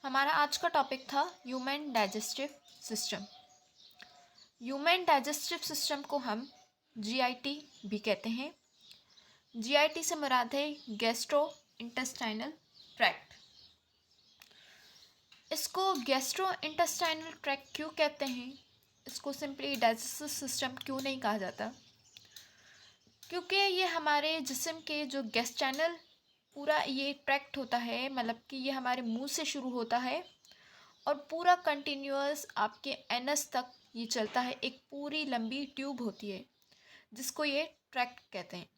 हमारा आज का टॉपिक था human digestive system. Human digestive system को हम जीआईटी भी कहते हैं। जीआईटी से मुराद है गैस्ट्रो इंटेस्टाइनल ट्रैक्ट। इसको गैस्ट्रो इंटेस्टाइनल ट्रैक्ट क्यों कहते हैं, इसको सिंपली डाइजेस्टिव सिस्टम क्यों नहीं कहा जाता? क्योंकि ये हमारे जिस्म के जो गैस्ट्राइनल पूरा ये ट्रैक्ट होता है, मतलब कि ये हमारे मुंह से शुरू होता है और पूरा कंटिन्यूअस आपके एनस तक ये चलता है। एक पूरी लंबी ट्यूब होती है जिसको ये ट्रैक्ट कहते हैं।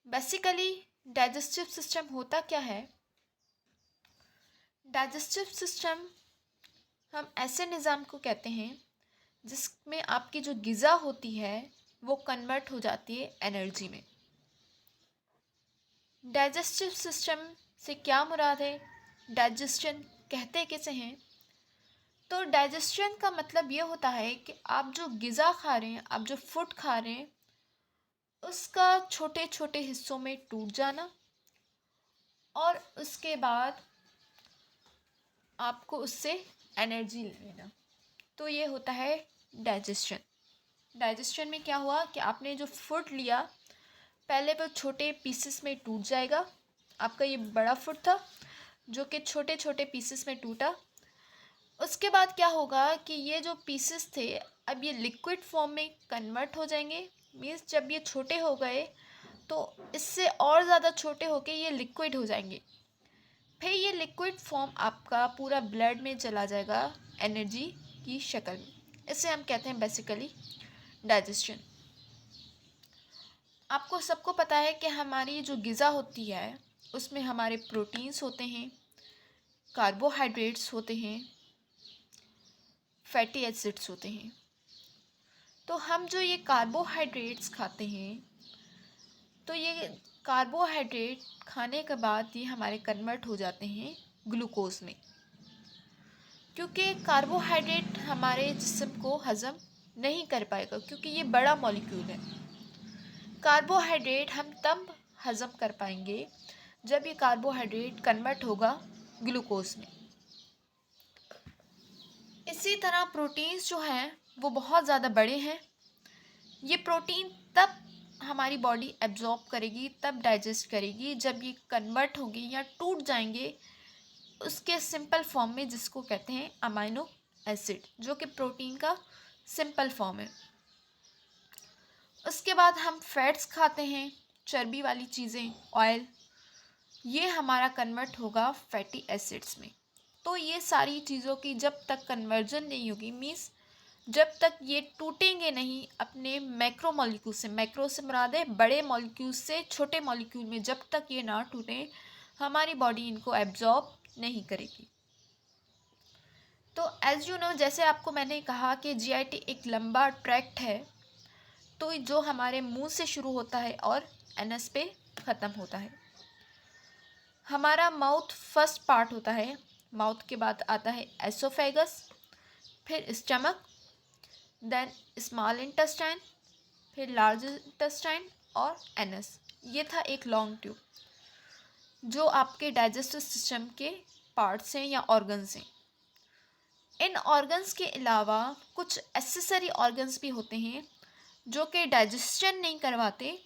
बेसिकली डाइजेस्टिव सिस्टम होता क्या है? डाइजेस्टिव सिस्टम हम ऐसे निज़ाम को कहते हैं जिसमें आपकी जो ग़िज़ा होती है वो कन्वर्ट हो जाती है एनर्जी में। डाइजेस्टिव सिस्टम से क्या मुराद है? डाइजेशन कहते किसे हैं? तो डाइजेशन का मतलब ये होता है कि आप जो ग़िज़ा खा रहे हैं, आप जो फूड खा रहे हैं, उसका छोटे छोटे हिस्सों में टूट जाना और उसके बाद आपको उससे एनर्जी लेना, तो ये होता है डाइजेशन। डाइजेशन में क्या हुआ कि आपने जो फूड लिया पहले वो छोटे पीसेस में टूट जाएगा। आपका ये बड़ा फूड था जो कि छोटे छोटे पीसेस में टूटा। उसके बाद क्या होगा कि ये जो पीसेस थे अब ये लिक्विड फॉर्म में कन्वर्ट हो जाएंगे। मीन्स जब ये छोटे हो गए तो इससे और ज़्यादा छोटे होके ये लिक्विड हो जाएंगे। फिर ये लिक्विड फॉर्म आपका पूरा ब्लड में चला जाएगा एनर्जी की शक्ल में। इसे हम कहते हैं बेसिकली डाइजेशन। आपको सबको पता है कि हमारी जो ग़िज़ा होती है उसमें हमारे प्रोटीन्स होते हैं, कार्बोहाइड्रेट्स होते हैं, फैटी एसिड्स होते हैं। तो हम जो ये कार्बोहाइड्रेट्स खाते हैं तो ये कार्बोहाइड्रेट खाने के बाद ये हमारे कन्वर्ट हो जाते हैं ग्लूकोज में, क्योंकि कार्बोहाइड्रेट हमारे जिस्म को हज़म नहीं कर पाएगा क्योंकि ये बड़ा मॉलिक्यूल है। कार्बोहाइड्रेट हम तब हज़म कर पाएंगे जब ये कार्बोहाइड्रेट कन्वर्ट होगा ग्लूकोज में। इसी तरह प्रोटीन्स जो हैं वो बहुत ज़्यादा बड़े हैं। ये प्रोटीन तब हमारी बॉडी एब्जॉर्ब करेगी, तब डाइजेस्ट करेगी जब ये कन्वर्ट होंगे या टूट जाएंगे उसके सिंपल फॉर्म में, जिसको कहते हैं अमाइनो एसिड, जो कि प्रोटीन का सिंपल फॉर्म है। उसके बाद हम फैट्स खाते हैं, चर्बी वाली चीज़ें, ऑयल, ये हमारा कन्वर्ट होगा फैटी एसिड्स में। तो ये सारी चीज़ों की जब तक कन्वर्जन नहीं होगी, मीन्स जब तक ये टूटेंगे नहीं अपने मैक्रो मॉलिक्यूल से, मैक्रो से मुराद है बड़े मॉलिक्यूल से छोटे मॉलिक्यूल में, जब तक ये ना टूटें हमारी बॉडी इनको एब्जॉर्ब नहीं करेगी। तो एज यू नो, जैसे आपको मैंने कहा कि जीआईटी एक लंबा ट्रैक्ट है, तो जो हमारे मुंह से शुरू होता है और एनस पे ख़त्म होता है। हमारा माउथ फर्स्ट पार्ट होता है, माउथ के बाद आता है एसोफेगस, फिर स्टमक, देन स्मॉल इंटेस्टाइन, फिर लार्ज इंटेस्टाइन और एनस। ये था एक लॉन्ग ट्यूब जो आपके डाइजेस्टिव सिस्टम के पार्ट्स हैं या ऑर्गन्स हैं। इन ऑर्गन्स के अलावा कुछ एसेसरी ऑर्गन्स भी होते हैं जो कि डाइजेशन नहीं करवाते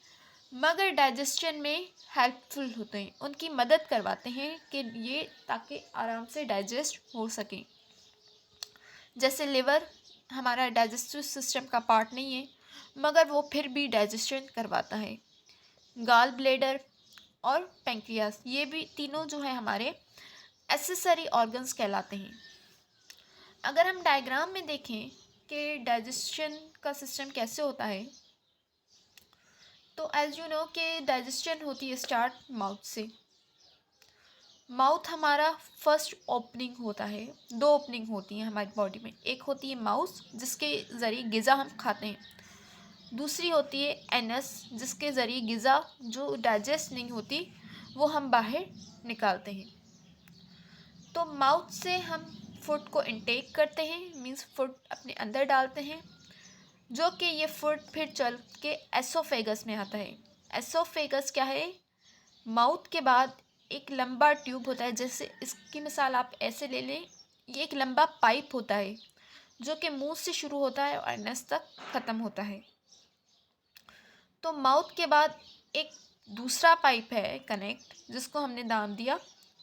मगर डाइजेशन में हेल्पफुल होते हैं, उनकी मदद करवाते हैं कि ये ताकि आराम से डाइजेस्ट हो सकें। जैसे लिवर हमारा डाइजेस्टिव सिस्टम का पार्ट नहीं है मगर वो फिर भी डाइजेशन करवाता है। गाल ब्लेडर और पेंक्रियास, ये भी तीनों जो है हमारे एसेसरी ऑर्गन्स कहलाते हैं। अगर हम डायग्राम में देखें कि डाइजेशन का सिस्टम कैसे होता है, तो एज यू नो कि डाइजेशन होती है स्टार्ट माउथ से। माउथ हमारा फर्स्ट ओपनिंग होता है। दो ओपनिंग होती हैं हमारी बॉडी में, एक होती है माउथ जिसके ज़रिए ग़िज़ा हम खाते हैं, दूसरी होती है एनस जिसके ज़रिए ग़िज़ा जो डाइजेस्ट नहीं होती वो हम बाहर निकालते हैं। तो माउथ से हम फूड को इनटेक करते हैं, मीन्स फूड अपने अंदर डालते हैं, जो कि ये फूड फिर चल के एसोफेगस में आता है। एसोफेगस क्या है? माउथ के बाद एक लंबा ट्यूब होता है, जैसे इसकी मिसाल आप ऐसे ले लें, ये एक लंबा पाइप होता है जो कि मुंह से शुरू होता है और नस तक ख़त्म होता है। तो माउथ के बाद एक दूसरा पाइप है कनेक्ट, जिसको हमने नाम दिया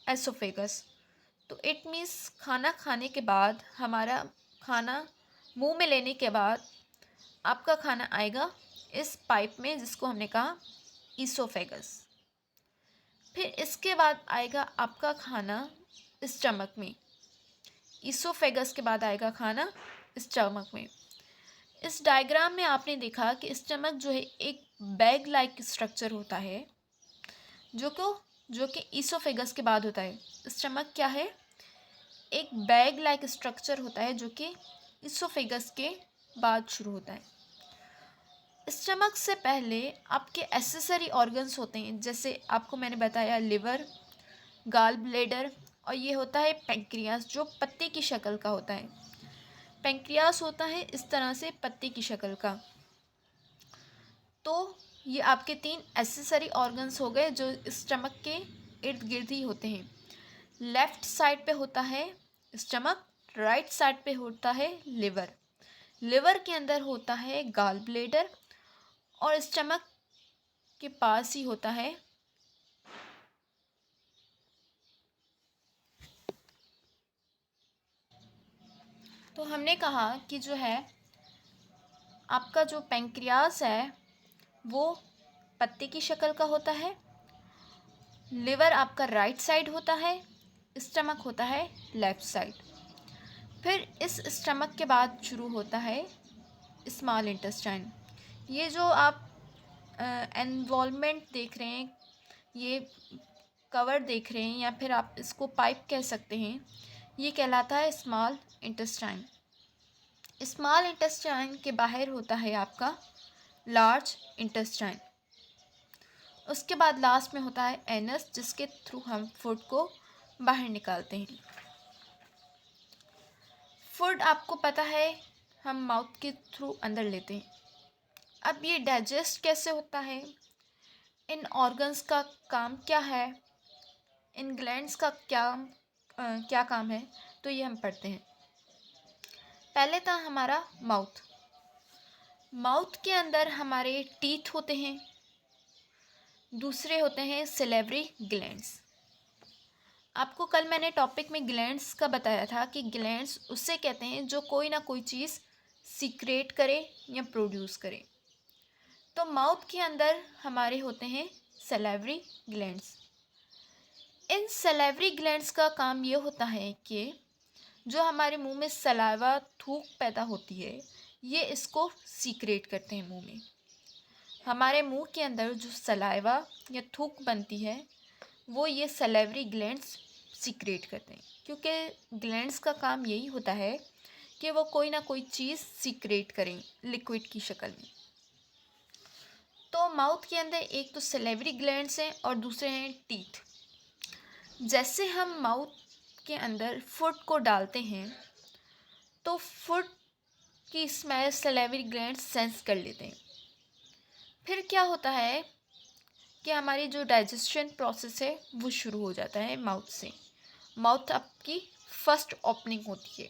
एसोफेगस। तो इट मीन्स खाना खाने के बाद, हमारा खाना मुंह में लेने के बाद आपका खाना आएगा इस पाइप में, जिसको हमने कहा ईसोफेगस। फिर इसके बाद आएगा आपका खाना स्टमक में। ईसोफेगस के बाद आएगा खाना स्टमक में। इस डायग्राम में आपने देखा कि स्टमक जो है एक बैग लाइक स्ट्रक्चर होता है, जो कि ईसोफेगस के बाद होता है। स्टमक क्या है? एक बैग लाइक स्ट्रक्चर होता है जो कि ईसोफेगस के बाद शुरू होता है। स्टमक से पहले आपके एसेसरी ऑर्गन्स होते हैं, जैसे आपको मैंने बताया लिवर, गाल ब्लेडर, और ये होता है पेंक्रियास, जो पत्ते की शक्ल का होता है। पेंक्रियास होता है इस तरह से पत्ते की शक्ल का। तो ये आपके 3 एसेसरी ऑर्गन्स हो गए जो स्टमक के इर्द गिर्द ही होते हैं। लेफ़्ट साइड पे होता है स्टमक, राइट साइड पे होता है लिवर। लिवर के अंदर होता है गाल ब्लेडर, और स्टमक के पास ही होता है तो हमने कहा कि जो है आपका जो पेंक्रियास है वो पत्ते की शक्ल का होता है, लिवर आपका राइट साइड होता है, स्टमक होता है लेफ़्ट साइड। फिर इस स्टमक के बाद शुरू होता है स्मॉल इंटेस्टाइन। ये जो आप एनवॉल्वमेंट देख रहे हैं, ये कवर देख रहे हैं, या फिर आप इसको पाइप कह सकते हैं, ये कहलाता है स्मॉल इंटेस्टाइन। स्मॉल इंटेस्टाइन के बाहर होता है आपका लार्ज इंटेस्टाइन। उसके बाद लास्ट में होता है एनस, जिसके थ्रू हम फूड को बाहर निकालते हैं। फूड आपको पता है हम माउथ के थ्रू अंदर लेते हैं। अब ये डाइजेस्ट कैसे होता है, इन ऑर्गन्स का काम क्या है, इन ग्लैंड्स का क्या काम है, तो ये हम पढ़ते हैं। पहले था हमारा माउथ। माउथ के अंदर हमारे टीथ होते हैं, दूसरे होते हैं सिलेवरी ग्लैंड्स। आपको कल मैंने टॉपिक में ग्लैंड्स का बताया था कि ग्लैंड्स उससे कहते हैं जो कोई ना कोई चीज़ सीक्रेट करे या प्रोड्यूस करे। तो माउथ के अंदर हमारे होते हैं सलाइवरी ग्लैंड्स। इन सलाइवरी ग्लैंड्स का काम ये होता है कि जो हमारे मुंह में सलाइवा थूक पैदा होती है, ये इसको सीक्रेट करते हैं मुंह में। हमारे मुंह के अंदर जो सलाइवा या थूक बनती है वो ये सलाइवरी ग्लैंड्स सीक्रेट करते हैं, क्योंकि ग्लैंड्स का काम यही होता है कि वो कोई ना कोई चीज़ सीक्रेट करें लिक्विड की शक्ल में। तो माउथ के अंदर एक तो सलाइवरी ग्लैंड्स हैं और दूसरे हैं टीथ। जैसे हम माउथ के अंदर फूड को डालते हैं तो फूड की स्मेल सलाइवरी ग्लैंड्स सेंस कर लेते हैं। फिर क्या होता है कि हमारी जो डाइजेशन प्रोसेस है वो शुरू हो जाता है माउथ से। माउथ आपकी फर्स्ट ओपनिंग होती है।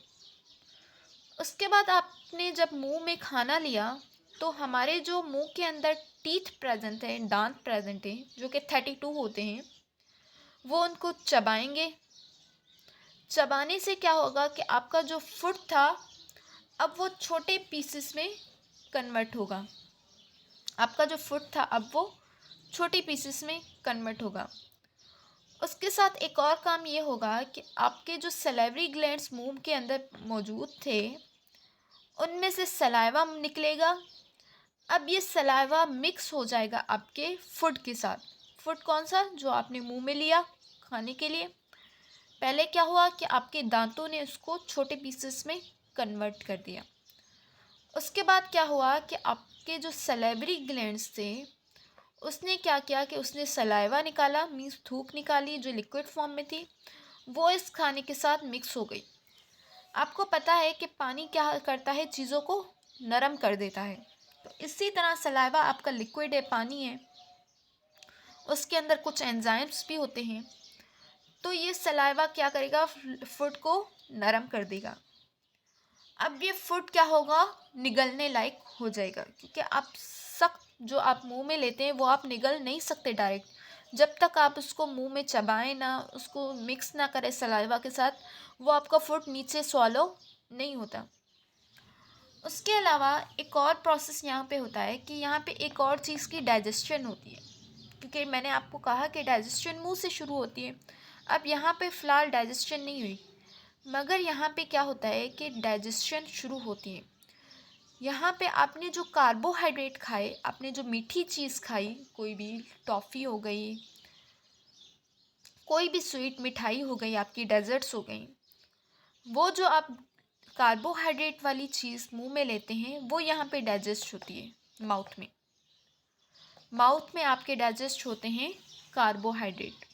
उसके बाद आपने जब मुंह में खाना लिया तो हमारे जो मुंह के अंदर टीथ प्रेजेंट हैं, दांत प्रेजेंट हैं, जो कि 32 होते हैं, वो उनको चबाएंगे। चबाने से क्या होगा कि आपका जो फूड था अब वो छोटे पीसेस में कन्वर्ट होगा। आपका जो फूड था अब वो छोटे पीसेस में कन्वर्ट होगा। उसके साथ एक और काम ये होगा कि आपके जो सलाइवरी ग्लैंड्स मुंह के अंदर मौजूद थे उनमें से सलाइवा निकलेगा। अब ये सलाइवा मिक्स हो जाएगा आपके फूड के साथ। फूड कौन सा? जो आपने मुंह में लिया खाने के लिए। पहले क्या हुआ कि आपके दांतों ने उसको छोटे पीसेस में कन्वर्ट कर दिया। उसके बाद क्या हुआ कि आपके जो सलाइवरी ग्लैंड्स थे उसने क्या किया कि उसने सलाइवा निकाला, मीन्स थूक निकाली जो लिक्विड फॉर्म में थी, वो इस खाने के साथ मिक्स हो गई। आपको पता है कि पानी क्या करता है, चीज़ों को नरम कर देता है। तो इसी तरह सलाइवा आपका लिक्विड है, पानी है, उसके अंदर कुछ एंजाइम्स भी होते हैं तो ये सलाइवा क्या करेगा, फूड को नरम कर देगा। अब ये फूड क्या होगा, निगलने लायक हो जाएगा, क्योंकि आप सख्त जो आप मुंह में लेते हैं वो आप निगल नहीं सकते डायरेक्ट। जब तक आप उसको मुंह में चबाएं ना, उसको मिक्स ना करें सलाइवा के साथ, वो आपका फूड नीचे स्वॉलो नहीं होता। उसके अलावा एक और प्रोसेस यहाँ पे होता है कि यहाँ पे एक और चीज़ की डाइजेशन होती है, क्योंकि मैंने आपको कहा कि डाइजेशन मुंह से शुरू होती है। अब यहाँ पे फ़िलहाल डाइजेशन नहीं हुई, मगर यहाँ पे क्या होता है कि डाइजेशन शुरू होती है। यहाँ पे आपने जो कार्बोहाइड्रेट खाए, आपने जो मीठी चीज़ खाई, कोई भी टॉफ़ी हो गई, कोई भी स्वीट मिठाई हो गई, आपकी डेजर्ट्स हो गई, वो जो आप कार्बोहाइड्रेट वाली चीज़ मुंह में लेते हैं वो यहाँ पे डाइजेस्ट होती है माउथ में। माउथ में आपके डाइजेस्ट होते हैं कार्बोहाइड्रेट।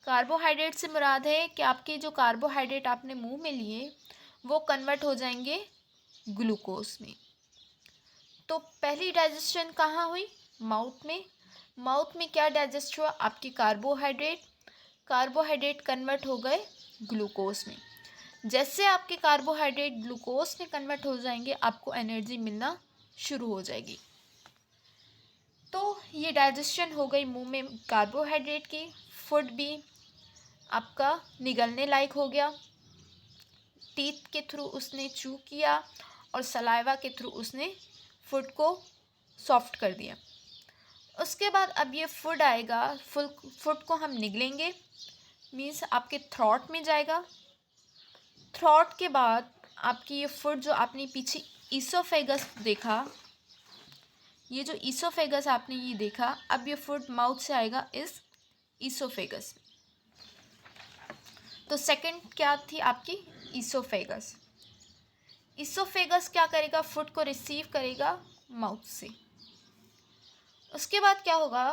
कार्बोहाइड्रेट से मुराद है कि आपके जो कार्बोहाइड्रेट आपने मुंह में लिए वो कन्वर्ट हो जाएंगे ग्लूकोज में। तो पहली डाइजेशन कहाँ हुई, माउथ में। माउथ में क्या डाइजेस्ट हुआ, आपकी कार्बोहाइड्रेट। कार्बोहाइड्रेट कन्वर्ट हो गए ग्लूकोज में। जैसे आपके कार्बोहाइड्रेट ग्लूकोज में कन्वर्ट हो जाएंगे, आपको एनर्जी मिलना शुरू हो जाएगी। तो ये डाइजेशन हो गई मुंह में कार्बोहाइड्रेट की। फूड भी आपका निगलने लायक हो गया, टीथ के थ्रू उसने चू किया और सलाइवा के थ्रू उसने फूड को सॉफ्ट कर दिया। उसके बाद अब ये फूड आएगा, फूड को हम निगलेंगे, मीन्स आपके थ्रॉट में जाएगा। थ्रॉट के बाद आपकी ये फूड जो आपने पीछे ईसोफेगस देखा, ये जो ईसोफेगस आपने ये देखा, अब ये फूड माउथ से आएगा इस ईसोफेगस। तो सेकंड क्या थी आपकी, ईसोफेगस। ईसोफेगस क्या करेगा, फूड को रिसीव करेगा माउथ से। उसके बाद क्या होगा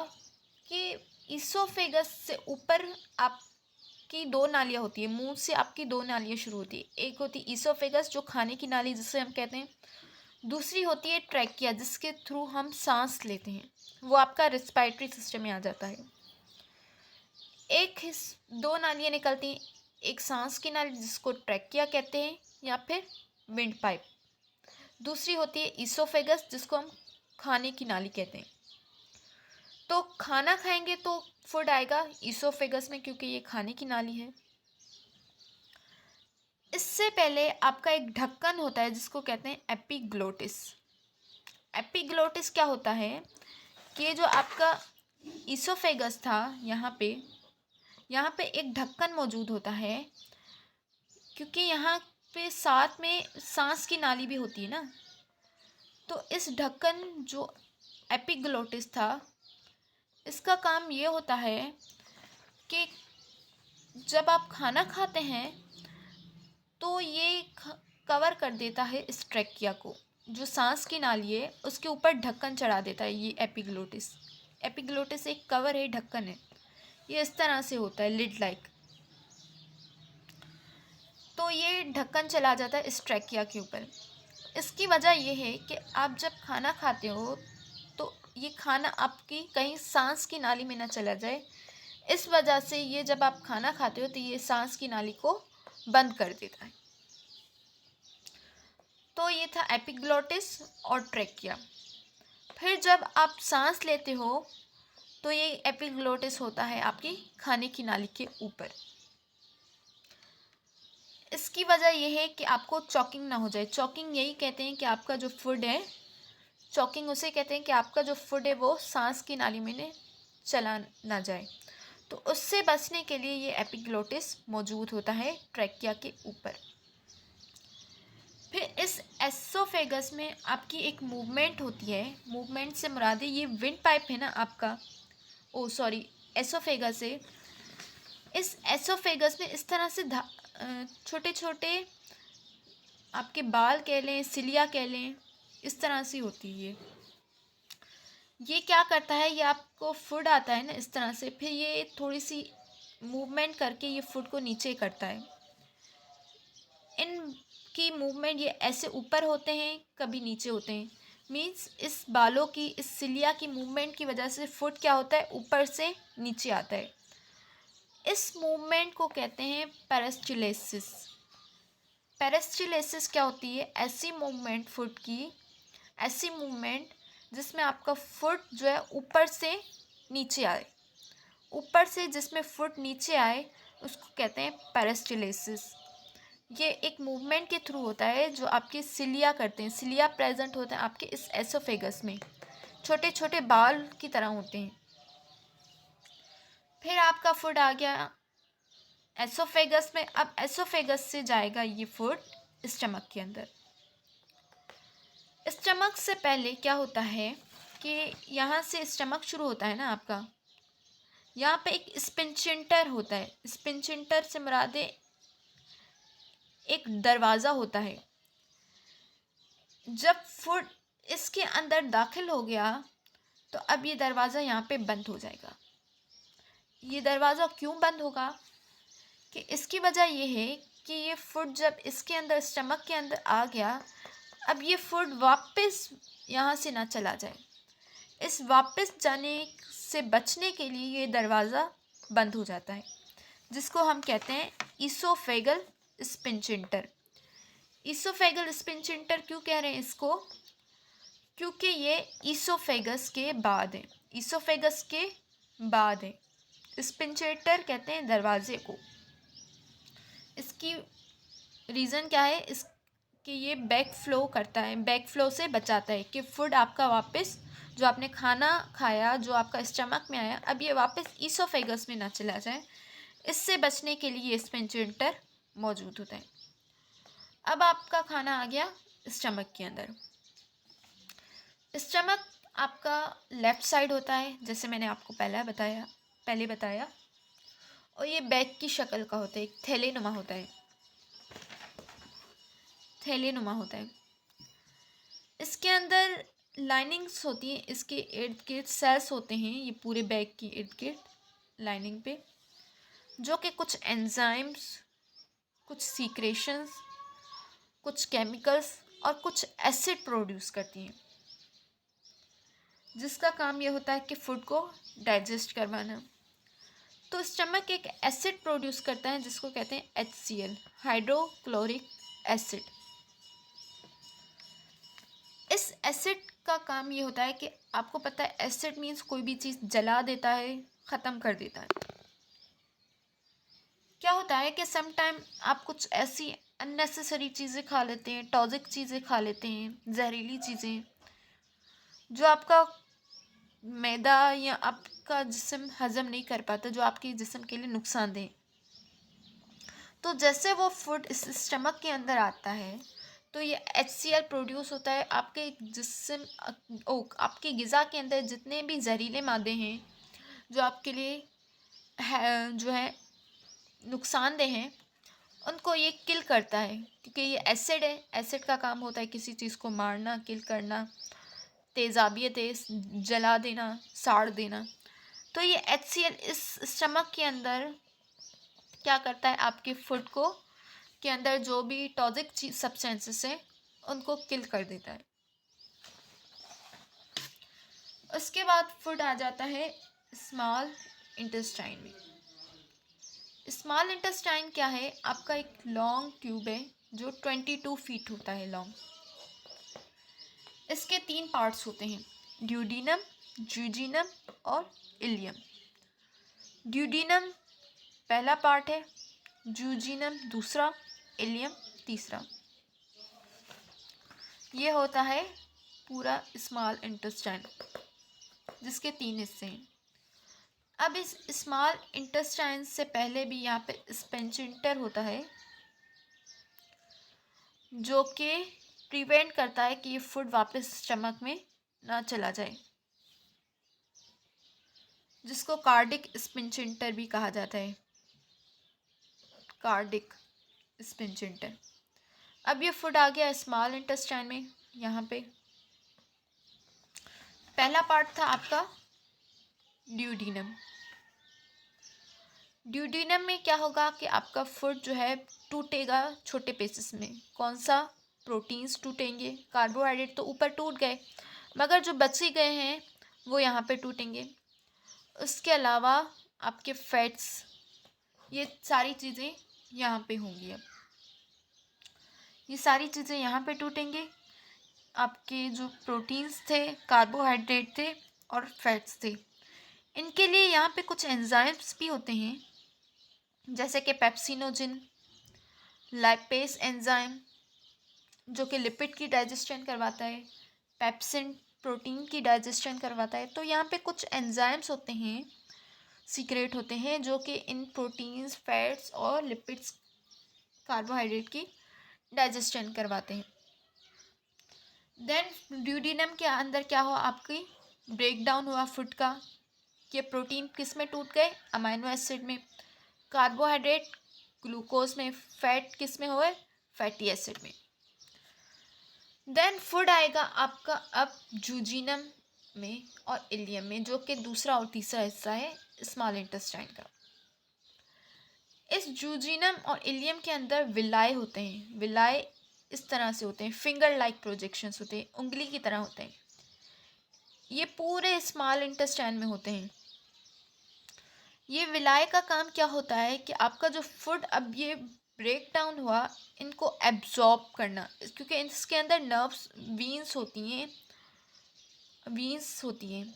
कि ईसोफेगस से ऊपर आपकी दो नालियाँ होती है, मुंह से आपकी दो नालियाँ शुरू होती है। एक होती है ईसोफेगस जो खाने की नाली जिसे हम कहते हैं, दूसरी होती है ट्रैकिया जिसके थ्रू हम सांस लेते हैं, वो आपका रेस्पिरेटरी सिस्टम में आ जाता है। दो नालियाँ निकलती हैं, एक सांस की नाली जिसको ट्रैकिया कहते हैं या फिर विंड पाइप, दूसरी होती है ईसोफेगस जिसको हम खाने की नाली कहते हैं। तो खाना खाएंगे तो फूड आएगा ईसोफेगस में, क्योंकि ये खाने की नाली है। इससे पहले आपका एक ढक्कन होता है जिसको कहते हैं एपिग्लोटिस। एपिग्लोटिस क्या होता है कि ये जो आपका ईसोफेगस था, यहाँ पे एक ढक्कन मौजूद होता है, क्योंकि यहाँ पे साथ में सांस की नाली भी होती है ना। तो इस ढक्कन जो एपिग्लोटिस था, इसका काम ये होता है कि जब आप खाना खाते हैं तो ये कवर कर देता है इस ट्रैकिया को, जो सांस की नाली है उसके ऊपर ढक्कन चढ़ा देता है ये एपिग्लोटिस। एपिग्लोटिस एक कवर है, ढक्कन है, ये इस तरह से होता है लिड लाइक। तो ये ढक्कन चला जाता है इस ट्रैकिया के ऊपर। इसकी वजह ये है कि आप जब खाना खाते हो तो ये खाना आपकी कहीं सांस की नाली में ना चला जाए, इस वजह से ये जब आप खाना खाते हो तो ये सांस की नाली को बंद कर देता है। तो ये था एपिग्लोटिस और ट्रैकिया। फिर जब आप सांस लेते हो तो ये एपिग्लोटिस होता है आपकी खाने की नाली के ऊपर। इसकी वजह यह है कि आपको चॉकिंग ना हो जाए। चॉकिंग यही कहते हैं कि आपका जो फूड है, चॉकिंग उसे कहते हैं कि आपका जो फूड है वो सांस की नाली में चला ना जाए। तो उससे बचने के लिए ये एपिग्लोटिस मौजूद होता है ट्रैकिया के ऊपर। फिर इस एसोफेगस में आपकी एक मूवमेंट होती है, मूवमेंट से मुराद है ये विंड पाइप है ना आपका, एसोफेगस है। इस एसोफेगस में इस तरह से छोटे छोटे आपके बाल कह लें, सिलिया कह लें, इस तरह से होती है। ये क्या करता है, ये आपको फूड आता है ना इस तरह से, फिर ये थोड़ी सी मूवमेंट करके ये फूड को नीचे करता है। इनकी मूवमेंट ये ऐसे ऊपर होते हैं, कभी नीचे होते हैं। मीन्स इस बालों की, इस सिलिया की मूवमेंट की वजह से फूड क्या होता है, ऊपर से नीचे आता है। इस मूवमेंट को कहते हैं पेरिस्टाल्सिस। पेरिस्टाल्सिस क्या होती है? ऐसी मूवमेंट फुट की, ऐसी मूवमेंट जिसमें आपका फुट जो है ऊपर से नीचे आए, ऊपर से जिसमें फुट नीचे आए उसको कहते हैं पेरिस्टाल्सिस। ये एक मूवमेंट के थ्रू होता है जो आपके सिलिया करते हैं। सिलिया प्रेजेंट होते हैं आपके इस एसोफेगस में, छोटे छोटे बाल की तरह होते हैं। फिर आपका फूड आ गया एसोफेगस में। अब एसोफेगस से जाएगा ये फूड स्टमक के अंदर। स्टमक से पहले क्या होता है कि यहाँ से स्टमक शुरू होता है ना आपका, यहाँ पे एक स्पिंचेंटर होता है। स्पिंचेंटर से मुरादे एक दरवाज़ा होता है। जब फूड इसके अंदर दाखिल हो गया तो अब ये दरवाज़ा यहाँ पे बंद हो जाएगा। ये दरवाज़ा क्यों बंद होगा? कि इसकी वजह ये है कि ये फूड जब इसके अंदर स्टमक के अंदर आ गया, अब ये फूड वापस यहाँ से ना चला जाए। इस वापस जाने से बचने के लिए ये दरवाज़ा बंद हो जाता है, जिसको हम कहते हैं ईसोफेगल स्पिंचेंटर। ईसोफेगल स्पिंचेंटर क्यों कह रहे हैं इसको? क्योंकि ये ईसोफेगस के बाद है। ईसोफेगस के बाद है। स्पिंचेंटर कहते हैं दरवाजे को। इसकी रीज़न क्या है? इस कि ये बैक फ्लो करता है, बैक फ्लो से बचाता है कि फूड आपका वापस, जो आपने खाना खाया जो आपका स्टमक में आया, अब ये वापस ईसोफेगस में ना चला जाए। इससे बचने के लिए ये स्पिंचेंटर मौजूद होता है। अब आपका खाना आ गया स्टमक के अंदर। स्टमक आपका लेफ़्ट साइड होता है, जैसे मैंने आपको पहले बताया, और ये बैग की शक्ल का होता है, एक थैलेनुमा होता है, थैलेनुमा होता है। इसके अंदर लाइनिंग्स होती हैं, इसके इर्द गिर्द सेल्स होते हैं, ये पूरे बैग की इर्द गिर्द लाइनिंग पे, जो कि कुछ एंजाइम्स, कुछ सीक्रेशंस, कुछ केमिकल्स और कुछ एसिड प्रोड्यूस करती हैं, जिसका काम ये होता है कि फूड को डाइजेस्ट करवाना। तो स्टमक एक एसिड प्रोड्यूस करता है जिसको कहते हैं HCl, हाइड्रोक्लोरिक एसिड। इस एसिड का काम ये होता है कि आपको पता है एसिड मीन्स कोई भी चीज़ जला देता है, ख़त्म कर देता है। क्या होता है कि सम टाइम आप कुछ ऐसी अननेसेसरी चीज़ें खा लेते हैं, टॉक्सिक चीज़ें खा लेते हैं, जहरीली चीज़ें, जो आपका मैदा या आपका जिस्म हज़म नहीं कर पाता, जो आपके जिस्म के लिए नुकसानदेह। तो जैसे वो फूड इस स्टमक के अंदर आता है तो ये HCl प्रोड्यूस होता है। आपके जिस्म आपकी ग़िज़ा के अंदर जितने भी जहरीले मादे हैं जो आपके लिए जो है नुकसानदेह हैं, उनको ये किल करता है, क्योंकि ये एसिड है। एसिड का काम होता है किसी चीज़ को मारना, किल करना, तेज़ाबियत है, जला देना, साड़ देना। तो ये HCl इस स्टमक के अंदर क्या करता है, आपके फूड को के अंदर जो भी टॉक्सिक चीज सब्सटेंसेस हैं उनको किल कर देता है। उसके बाद फूड आ जाता है स्मॉल इंटेस्टाइन में। स्मॉल इंटेस्टाइन क्या है? आपका एक लॉन्ग ट्यूब है जो 22 फीट होता है लॉन्ग। इसके 3 पार्ट्स होते हैं, ड्यूडीनम, जूजिनम और इलियम। ड्यूडीनम पहला पार्ट है, जूजिनम दूसरा, इलियम तीसरा। ये होता है पूरा स्मॉल इंटेस्टाइन, जिसके 3 हिस्से हैं। अब इस स्मॉल इंटेस्टाइन से पहले भी यहाँ पे स्पिंचेंटर होता है, जो कि प्रिवेंट करता है कि ये फूड वापस स्टमक में ना चला जाए, जिसको कार्डिक स्पिंचेंटर भी कहा जाता है, कार्डिक स्पिंचेंटर। अब ये फूड आ गया स्मॉल इंटेस्टाइन में। यहाँ पे पहला पार्ट था आपका ड्यूडीनम। ड्यूडीनम में क्या होगा कि आपका फूड जो है टूटेगा छोटे पीसेस में। कौन सा? प्रोटीन्स टूटेंगे, कार्बोहाइड्रेट तो ऊपर टूट गए, मगर जो बचे गए हैं वो यहाँ पे टूटेंगे। उसके अलावा आपके फैट्स, ये सारी चीज़ें यहाँ पे होंगी। अब ये सारी चीज़ें यहाँ पे टूटेंगे। आपके जो प्रोटीन्स थे, कार्बोहाइड्रेट थे और फैट्स थे, इनके लिए यहाँ पे कुछ एंजाइम्स भी होते हैं, जैसे कि पेप्सिनोजिन, लाइपेस एंजाइम जो कि लिपिड की डाइजेशन करवाता है, पेप्सिन प्रोटीन की डाइजेशन करवाता है। तो यहाँ पे कुछ एंजाइम्स होते हैं, सीक्रेट होते हैं, जो कि इन प्रोटीन्स, फैट्स और लिपिड्स, कार्बोहाइड्रेट की डाइजेशन करवाते हैं। देन ड्यूडिनम के अंदर क्या हुआ, आपकी ब्रेक डाउन हुआ फूड का। ये प्रोटीन किस में टूट गए, अमाइनो एसिड में, कार्बोहाइड्रेट ग्लूकोज में, फैट किस में हुए, फैटी एसिड में। देन फूड आएगा आपका अब जूजिनम में और इलियम में, जो कि दूसरा और तीसरा हिस्सा है स्मॉल इंटेस्टाइन का। इस जूजिनम और इलियम के अंदर विलाय होते हैं। विलाय इस तरह से होते हैं, फिंगर लाइक प्रोजेक्शंस होते हैं, उंगली की तरह होते हैं। ये पूरे स्मॉल इंटेस्टाइन में होते हैं। ये विलाय का काम क्या होता है कि आपका जो फूड अब ये ब्रेक डाउन हुआ, इनको एब्जॉर्ब करना, क्योंकि इसके अंदर नर्व्स, वीन्स होती हैं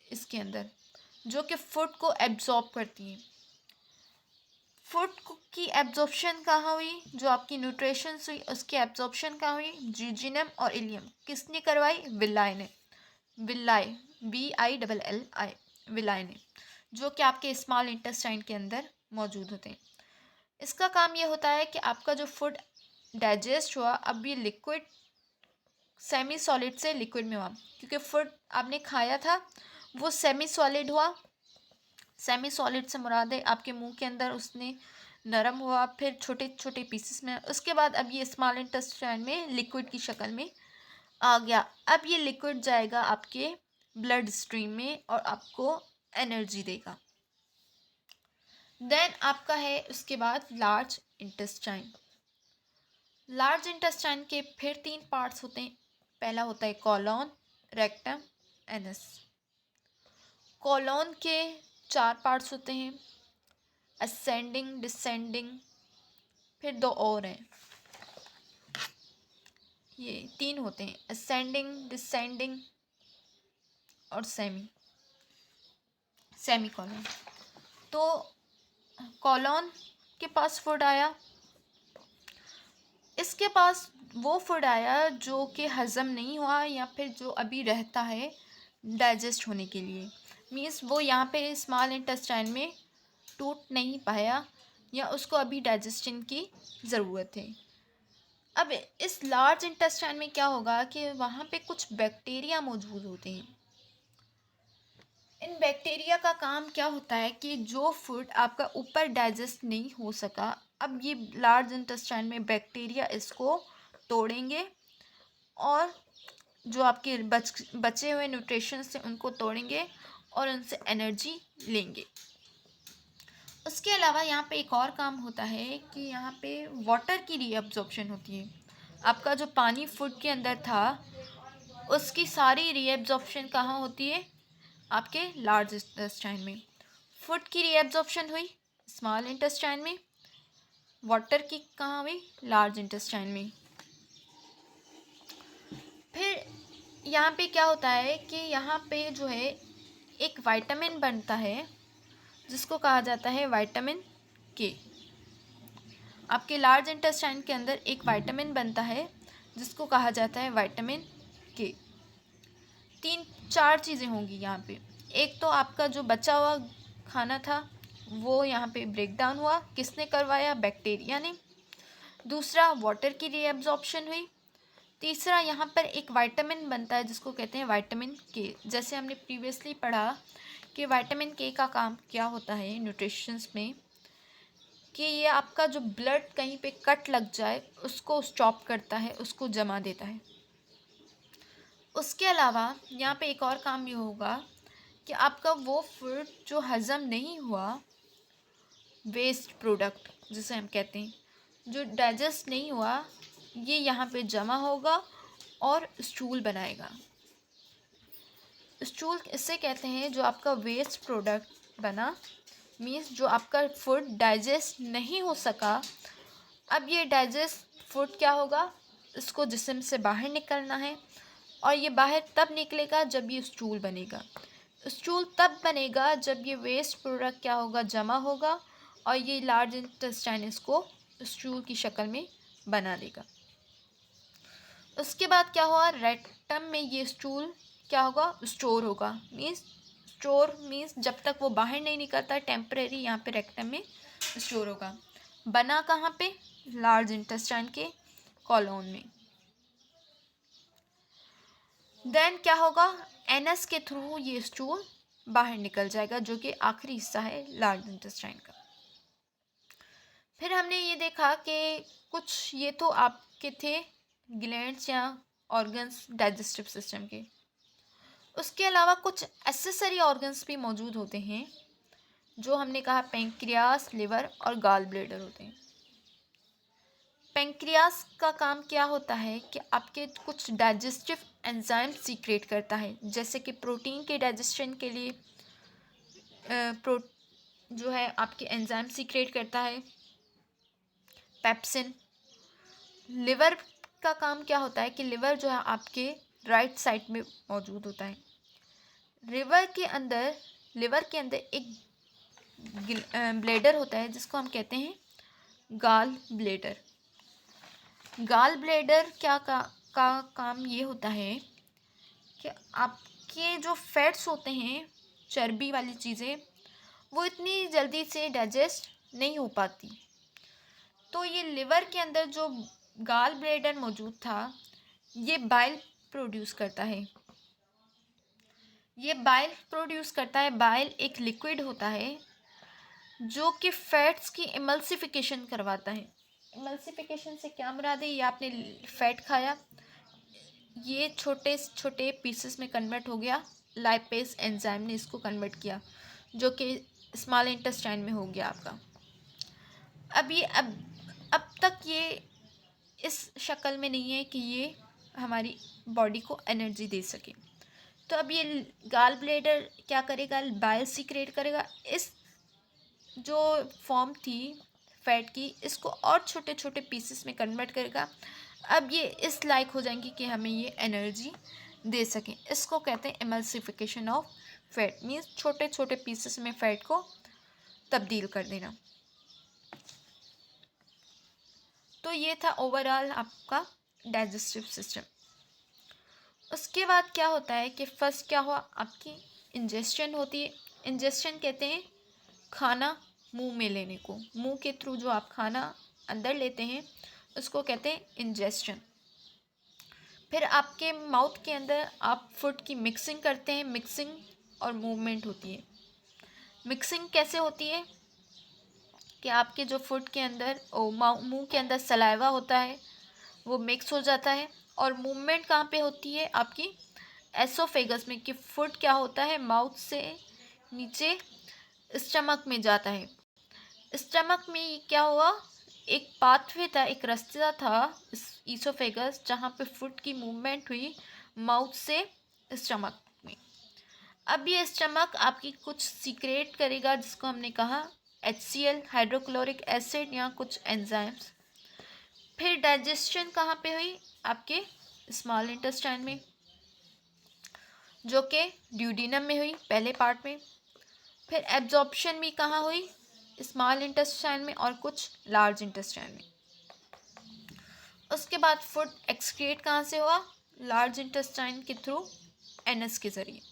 इसके अंदर, जो कि फूड को एब्जॉर्ब करती हैं। फूड की एब्जॉर्प्शन कहाँ हुई, जो आपकी न्यूट्रिशंस हुई उसकी एब्जॉर्प्शन कहाँ हुई, जूजिनम और इलियम किसने करवाई, विलाय ने। विलाय, VILLI, विलाय ने, जो कि आपके स्मॉल इंटेस्टाइन के अंदर मौजूद होते हैं। इसका काम ये होता है कि आपका जो फूड डाइजेस्ट हुआ, अब ये लिक्विड, सेमी सॉलिड से लिक्विड में हुआ, क्योंकि फूड आपने खाया था वो सेमी सॉलिड हुआ। सेमी सॉलिड से मुराद है आपके मुंह के अंदर उसने नरम हुआ, फिर छोटे छोटे पीसेस में, उसके बाद अब ये स्मॉल इंटेस्टाइन में लिक्विड की शक्ल में आ गया। अब ये लिक्विड जाएगा आपके ब्लड स्ट्रीम में और आपको एनर्जी देगा। देन आपका है उसके बाद लार्ज इंटेस्टाइन। लार्ज इंटेस्टाइन के फिर 3 पार्ट्स होते हैं। पहला होता है कॉलोन, रेक्टम, एनस। कॉलोन के 4 पार्ट्स होते हैं, असेंडिंग, डिसेंडिंग, फिर 2 और हैं, ये 3 होते हैं, असेंडिंग, डिसेंडिंग और सेमी कॉलोन। तो कॉलोन के पास फूड आया, इसके पास वो फूड आया जो कि हज़म नहीं हुआ या फिर जो अभी रहता है डाइजेस्ट होने के लिए, मीन्स वो यहाँ पे स्मॉल इंटेस्टाइन में टूट नहीं पाया या उसको अभी डाइजेशन की ज़रूरत है। अब इस लार्ज इंटेस्टाइन में क्या होगा कि वहाँ पे कुछ बैक्टीरिया मौजूद होते हैं। इन बैक्टीरिया का काम क्या होता है कि जो फूड आपका ऊपर डाइजेस्ट नहीं हो सका, अब ये लार्ज इंटेस्टाइन में बैक्टीरिया इसको तोड़ेंगे और जो आपके बचे हुए न्यूट्रिशंस हैं उनको तोड़ेंगे और उनसे एनर्जी लेंगे। उसके अलावा यहाँ पे एक और काम होता है कि यहाँ पे वाटर की रीअब्जॉर्प्शन होती है। आपका जो पानी फूड के अंदर था उसकी सारी रीअब्जॉर्प्शन कहाँ होती है, आपके लार्ज इंटेस्टाइन में। फूड की रीअब्जॉर्प्शन हुई स्मॉल इंटेस्टाइन में, वाटर की कहाँ हुई, लार्ज इंटेस्टाइन में। फिर यहाँ पे क्या होता है कि यहाँ पे जो है एक विटामिन बनता है जिसको कहा जाता है विटामिन के। आपके लार्ज इंटेस्टाइन के अंदर एक विटामिन बनता है जिसको कहा जाता है विटामिन के। 3-4 चीज़ें होंगी यहाँ पे। एक तो आपका जो बचा हुआ खाना था वो यहाँ पे ब्रेक डाउन हुआ, किसने करवाया, बैक्टीरिया ने। दूसरा वाटर की रीअब्जॉर्प्शन हुई। तीसरा यहाँ पर एक विटामिन बनता है जिसको कहते हैं विटामिन के। जैसे हमने प्रीवियसली पढ़ा कि विटामिन के का काम क्या होता है न्यूट्रिशंस में, कि ये आपका जो ब्लड कहीं पे कट लग जाए उसको स्टॉप करता है, उसको जमा देता है। उसके अलावा यहाँ पे एक और काम ये होगा कि आपका वो फूड जो हज़म नहीं हुआ, वेस्ट प्रोडक्ट जिसे हम कहते हैं, जो डाइजेस्ट नहीं हुआ, ये यहाँ पे जमा होगा और स्टूल बनाएगा। स्टूल इससे कहते हैं जो आपका वेस्ट प्रोडक्ट बना मीन्स जो आपका फूड डाइजेस्ट नहीं हो सका, अब ये डाइजेस्ट फूड क्या होगा, इसको जिस्म से बाहर निकलना है, और ये बाहर तब निकलेगा जब ये स्टूल बनेगा। स्टूल तब बनेगा जब ये वेस्ट प्रोडक्ट क्या होगा, जमा होगा, और ये लार्ज इंटेस्टाइन इसको स्टूल की शक्ल में बना देगा। उसके बाद क्या हुआ, रेक्टम में ये स्टूल क्या होगा, स्टोर होगा। स्टोर मीन्स जब तक वो बाहर नहीं निकलता, टेम्परेरी यहाँ पे रेक्टम में स्टोर होगा। बना कहाँ पे, लार्ज इंटेस्टाइन के कॉलोन में। देन क्या होगा, एनस के थ्रू ये स्टूल बाहर निकल जाएगा, जो कि आखिरी हिस्सा है लार्ज इंटेस्टाइन का। फिर हमने ये देखा कि कुछ ये तो आपके थे ग्लैंड्स या ऑर्गन्स डाइजेस्टिव सिस्टम के। उसके अलावा कुछ एसेसरी ऑर्गन्स भी मौजूद होते हैं, जो हमने कहा पेंक्रियास, लिवर और गॉल ब्लैडर होते हैं। पेंक्रियास का काम क्या होता है कि आपके कुछ डाइजेस्टिव एंजाइम सीक्रेट करता है, जैसे कि प्रोटीन के डाइजेशन के लिए प्रो जो है आपके एंजाइम सीक्रेट करता है, पेप्सिन। लिवर का काम क्या होता है कि लिवर जो है आपके राइट साइड में मौजूद होता है। लिवर के अंदर एक ब्लेडर होता है, जिसको हम कहते हैं गॉल ब्लेडर। गॉल ब्लेडर का काम ये होता है कि आपके जो फैट्स होते हैं, चर्बी वाली चीज़ें, वो इतनी जल्दी से डाइजेस्ट नहीं हो पाती। तो ये लिवर के अंदर जो गॉल ब्लेडर मौजूद था, ये बाइल प्रोड्यूस करता है। बाइल एक लिक्विड होता है जो कि फैट्स की इमल्सिफिकेशन करवाता है। इमल्सिफिकेशन से क्या मुराद है, ये आपने फैट खाया, ये छोटे छोटे पीसेस में कन्वर्ट हो गया, लाइपेज एंजाइम ने इसको कन्वर्ट किया, जो कि स्मॉल इंटेस्टाइन में हो गया आपका। अब तक ये इस शक्ल में नहीं है कि ये हमारी बॉडी को एनर्जी दे सके। तो अब ये गॉल ब्लैडर क्या करेगा, बाइल सीक्रेट करेगा, इस जो फॉर्म थी फैट की, इसको और छोटे छोटे पीसेस में कन्वर्ट करेगा। अब ये इस लायक हो जाएंगी कि हमें ये एनर्जी दे सकें। इसको कहते हैं इमल्सिफिकेशन ऑफ फैट, मीन्स छोटे छोटे पीसेस में फैट को तब्दील कर देना। तो ये था ओवरऑल आपका डाइजेस्टिव सिस्टम। उसके बाद क्या होता है कि फर्स्ट क्या हुआ, आपकी इंजेस्शन होती है। इंजेस्शन कहते हैं खाना मुंह में लेने को, मुंह के थ्रू जो आप खाना अंदर लेते हैं उसको कहते हैं इंजेस्शन। फिर आपके माउथ के अंदर आप फूड की मिक्सिंग करते हैं, मिक्सिंग और मूवमेंट होती है। मिक्सिंग कैसे होती है कि आपके जो फूड के अंदर मुंह के अंदर सलाइवा होता है वो मिक्स हो जाता है, और मूवमेंट कहाँ पे होती है, आपकी एसोफेगस में, कि फूड क्या होता है माउथ से नीचे स्टमक में जाता है। स्टमक में क्या हुआ, एक पाथवे था, एक रास्ता था ईसोफेगस, जहाँ पे फूड की मूवमेंट हुई माउथ से स्टमक में। अब ये स्टमक आपकी कुछ सीक्रेट करेगा, जिसको हमने कहा HCl, हाइड्रोक्लोरिक एसिड, या कुछ एंजाइम्स। फिर डाइजेशन कहाँ पे हुई, आपके स्मॉल इंटेस्टाइन में, जो कि ड्यूडिनम में हुई पहले पार्ट में। फिर एब्जॉर्प्शन भी कहाँ हुई, स्मॉल इंटेस्टाइन में और कुछ लार्ज इंटेस्टाइन में। उसके बाद फूड एक्सक्रीट कहाँ से हुआ, लार्ज इंटेस्टाइन के थ्रू, एनस के ज़रिए।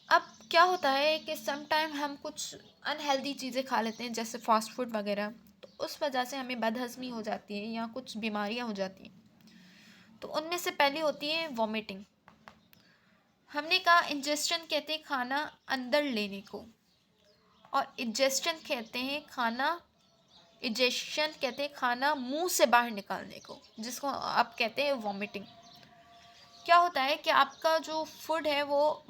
अब क्या होता है कि समटाइम हम कुछ अनहेल्दी चीज़ें खा लेते हैं, जैसे फास्ट फूड वगैरह, तो उस वजह से हमें बदहज़मी हो जाती है या कुछ बीमारियां हो जाती हैं। तो उनमें से पहली होती है वॉमिटिंग। हमने कहा इंजेस्शन कहते हैं खाना अंदर लेने को, और इजेशन कहते हैं खाना मुंह से बाहर निकालने को, जिसको आप कहते हैं वॉमिटिंग। क्या होता है कि आपका जो फूड है वो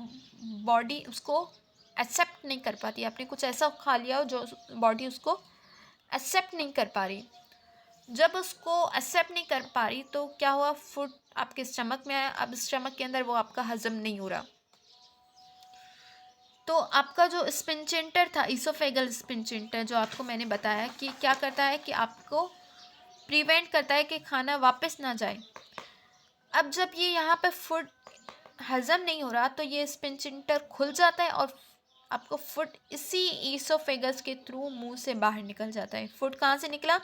बॉडी उसको एक्सेप्ट नहीं कर पाती, आपने कुछ ऐसा खा लिया हो जो बॉडी उसको एक्सेप्ट नहीं कर पा रही। जब उसको एक्सेप्ट नहीं कर पा रही तो क्या हुआ, फूड आपके स्टमक में आया, अब स्टमक के अंदर वो आपका हजम नहीं हो रहा, तो आपका जो स्पिंचेंटर था, इसोफेगल स्पिंचेंटर, जो आपको मैंने बताया कि क्या करता है कि आपको प्रिवेंट करता है कि खाना वापस ना जाए। अब जब ये यहाँ पे फूड हजम नहीं हो रहा तो ये स्पिंचेंटर खुल जाता है और आपको फूड इसी इसोफेगस के थ्रू मुंह से बाहर निकल जाता है। फूड कहाँ से निकला?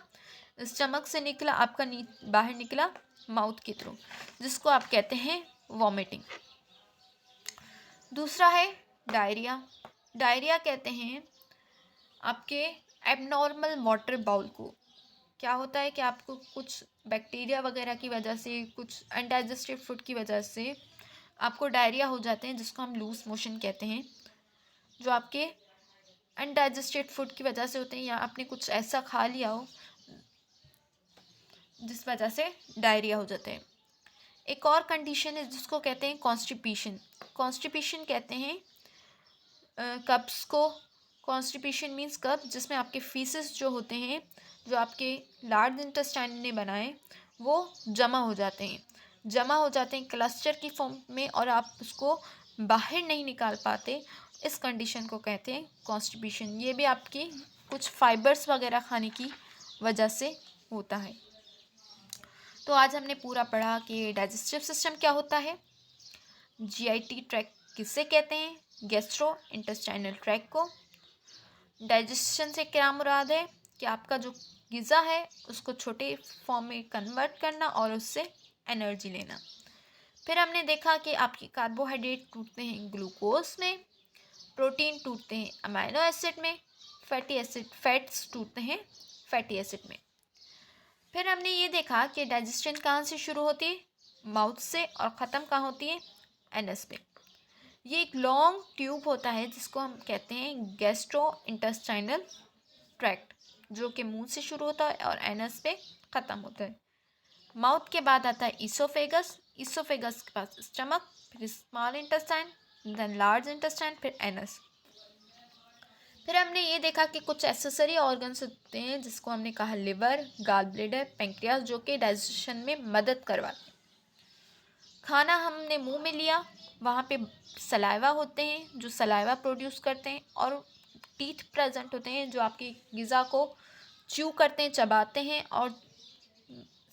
स्टमक से निकला, आपका बाहर निकला माउथ के थ्रू, जिसको आप कहते हैं वॉमिटिंग। दूसरा है डायरिया। डायरिया कहते हैं आपके एबनॉर्मल वाटर बाउल को। क्या होता है कि आपको कुछ बैक्टीरिया वगैरह की वजह से, कुछ अनडाइजेस्टेड फूड की वजह से आपको डायरिया हो जाते हैं, जिसको हम लूज मोशन कहते हैं, जो आपके अनडाइजेस्टेड फूड की वजह से होते हैं या आपने कुछ ऐसा खा लिया हो जिस वजह से डायरिया हो जाता है। एक और कंडीशन है जिसको कहते हैं कॉन्स्टिपेशन। कॉन्स्टिपेशन कहते हैं कब्स को। कॉन्स्टिपेशन मीन्स कब, जिसमें आपके फीसेस जो होते हैं, जो आपके लार्ज इंटेस्टाइन ने बनाए, वो जमा हो जाते हैं। जमा हो जाते हैं क्लस्टर की फॉर्म में और आप उसको बाहर नहीं निकाल पाते। इस कंडीशन को कहते हैं कॉन्स्टिपेशन। ये भी आपकी कुछ फाइबर्स वगैरह खाने की वजह से होता है। तो आज हमने पूरा पढ़ा कि डाइजेस्टिव सिस्टम क्या होता है, जीआईटी ट्रैक किसे कहते हैं, गैस्ट्रो इंटेस्टाइनल ट्रैक को। डाइजेशन से क्या मुराद है कि आपका जो ग़िज़ा है उसको छोटे फॉर्म में कन्वर्ट करना और उससे एनर्जी लेना। फिर हमने देखा कि आपके कार्बोहाइड्रेट टूटते हैं ग्लूकोज में, प्रोटीन टूटते हैं अमीनो एसिड में, फैट्स टूटते हैं फैटी एसिड में। फिर हमने ये देखा कि डाइजेशन कहाँ से शुरू होती है, माउथ से, और ख़त्म कहाँ होती है, एनस पे। ये एक लॉन्ग ट्यूब होता है जिसको हम कहते हैं गैस्ट्रो इंटेस्टाइनल ट्रैक्ट, जो कि मुंह से शुरू होता है और एनस पे ख़त्म होता है। माउथ के बाद आता है ईसोफेगस। ईसोफेगस के पास स्टमक, फिर small intestine, then large intestine, फिर एनस। फिर हमने ये देखा कि कुछ एक्सेसरी ऑर्गन्स होते हैं जिसको हमने कहा लिवर, गाल ब्लैडर, पेंक्रियास, जो कि डाइजेशन में मदद करवाते हैं। खाना हमने मुंह में लिया, वहाँ पे सलाइवा होते हैं जो सलाइवा प्रोड्यूस करते हैं, और टीथ प्रेजेंट होते हैं जो आपकी ग़िज़ा को च्यू करते हैं, चबाते हैं, और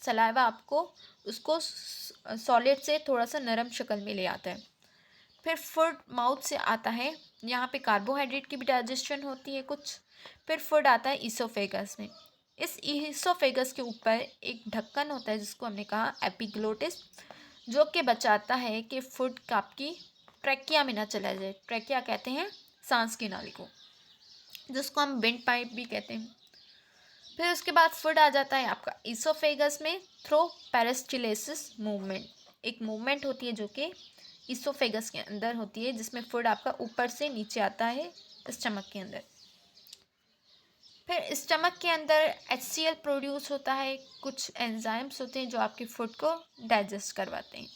सलाइवा आपको उसको सॉलिड से थोड़ा सा नरम शक्ल में ले आता है। फिर फूड माउथ से आता है, यहाँ पे कार्बोहाइड्रेट की भी डाइजेशन होती है कुछ। फिर फूड आता है ईसोफेगस में। इस ईसोफेगस के ऊपर एक ढक्कन होता है जिसको हमने कहा एपिग्लोटिस, जो कि बचाता है कि फूड आपकी ट्रैकिया में ना चला जाए। ट्रैकिया कहते हैं सांस की नाली को, जिसको हम विंड पाइप भी कहते हैं। फिर उसके बाद फूड आ जाता है आपका ईसोफेगस में थ्रो पेरिस्टालसिस मूवमेंट। एक मूवमेंट होती है जो कि ईसोफेगस के अंदर होती है, जिसमें फूड आपका ऊपर से नीचे आता है स्टमक के अंदर। फिर स्टमक के अंदर HCl प्रोड्यूस होता है, कुछ एंजाइम्स होते हैं जो आपके फूड को डाइजेस्ट करवाते हैं।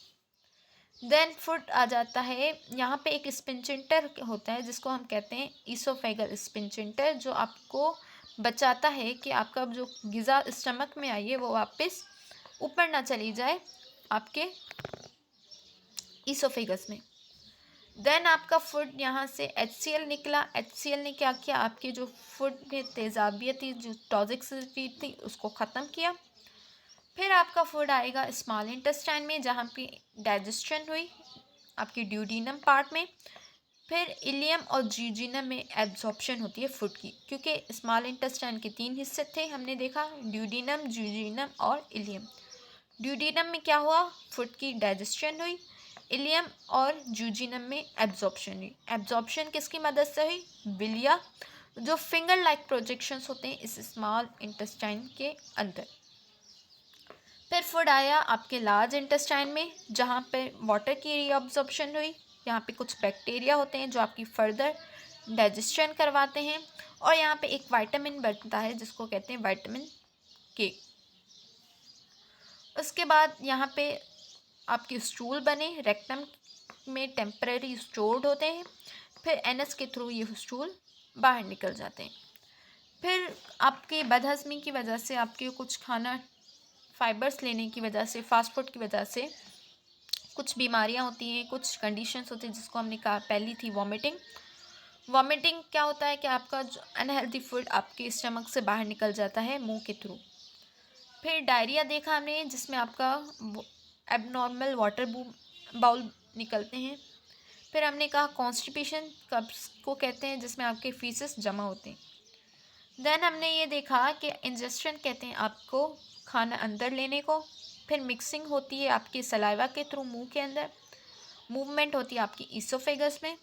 देन फूड आ जाता है, यहाँ पे एक स्पिंचेंटर होता है जिसको हम कहते हैं ईसोफेगल स्पिंचेंटर, जो आपको बचाता है कि आपका जो ग़िज़ा स्टमक में आई है वो वापस ऊपर ना चली जाए आपके ईसोफेगस में। देन आपका फूड यहाँ से HCl निकला। HCl ने क्या किया, आपके जो फूड में तेज़ाबियत थी, जो टॉक्सिसिटी थी, उसको ख़त्म किया। फिर आपका फूड आएगा स्मॉल इंटेस्टाइन में, जहाँ पे डाइजेशन हुई आपके ड्यूडेनम पार्ट में। फिर इलियम और ज्यूजिनम में एब्जॉर्प्शन होती है फूड की, क्योंकि स्मॉल इंटेस्टाइन के 3 हिस्से थे हमने देखा, ड्यूडेनम, ज्यूजिनम और इलियम। ड्यूडेनम में क्या हुआ, फूड की डाइजेशन हुई। इलियम और ज्यूजिनम में एब्जॉर्प्शन हुई। एब्जॉर्प्शन किसकी मदद से हुई, बिलिया, जो फिंगर लाइक प्रोजेक्शंस होते हैं इस स्मॉल इंटेस्टाइन के अंदर। फिर फूड आया आपके लार्ज इंटेस्टाइन में, जहाँ पे वाटर की रीअब्जॉर्प्शन हुई। यहाँ पे कुछ बैक्टीरिया होते हैं जो आपकी फर्दर डाइजेशन करवाते हैं, और यहाँ पे एक विटामिन बनता है जिसको कहते हैं विटामिन के। उसके बाद यहाँ पे आपके स्टूल बने, रेक्टम में टेम्परेरी स्टोर्ड होते हैं। फिर एनस के थ्रू ये स्टूल बाहर निकल जाते हैं। फिर आपकी बदहज़मी की वजह से, आपके कुछ खाना फाइबर्स लेने की वजह से, फास्ट फूड की वजह से कुछ बीमारियां होती हैं, कुछ कंडीशंस होती हैं, जिसको हमने कहा पहली थी वॉमिटिंग, वॉमिटिंग क्या होता है कि आपका जो अनहेल्दी फूड आपके स्टमक से बाहर निकल जाता है मुंह के थ्रू। फिर डायरिया देखा हमने, जिसमें आपका एबनॉर्मल वाटर बाउल निकलते हैं। फिर हमने कहा कॉन्स्टिपेशन कब्ज को कहते हैं, जिसमें आपके फीसेस जमा होते हैं। देन हमने ये देखा कि इंजेस्शन कहते हैं आपको खाना अंदर लेने को। फिर मिक्सिंग होती है आपके सलाइवा के थ्रू मुंह के अंदर। मूवमेंट होती है आपकी ईसोफेगस में।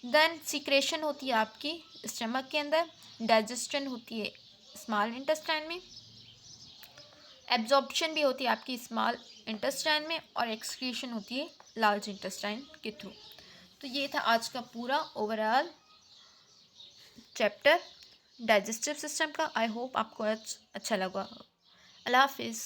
देन सिक्रेशन होती है आपकी स्टमक के अंदर। डाइजेशन होती है स्मॉल इंटेस्टाइन में। एब्जॉर्प्शन भी होती है आपकी स्मॉल इंटेस्टाइन में, और एक्सक्रीशन होती है लार्ज इंटेस्टाइन के थ्रू। तो ये था आज का पूरा ओवरऑल चैप्टर डाइजेस्टिव सिस्टम का। आई होप आपको आज अच्छा लगा। अल्लाह हाफिज़।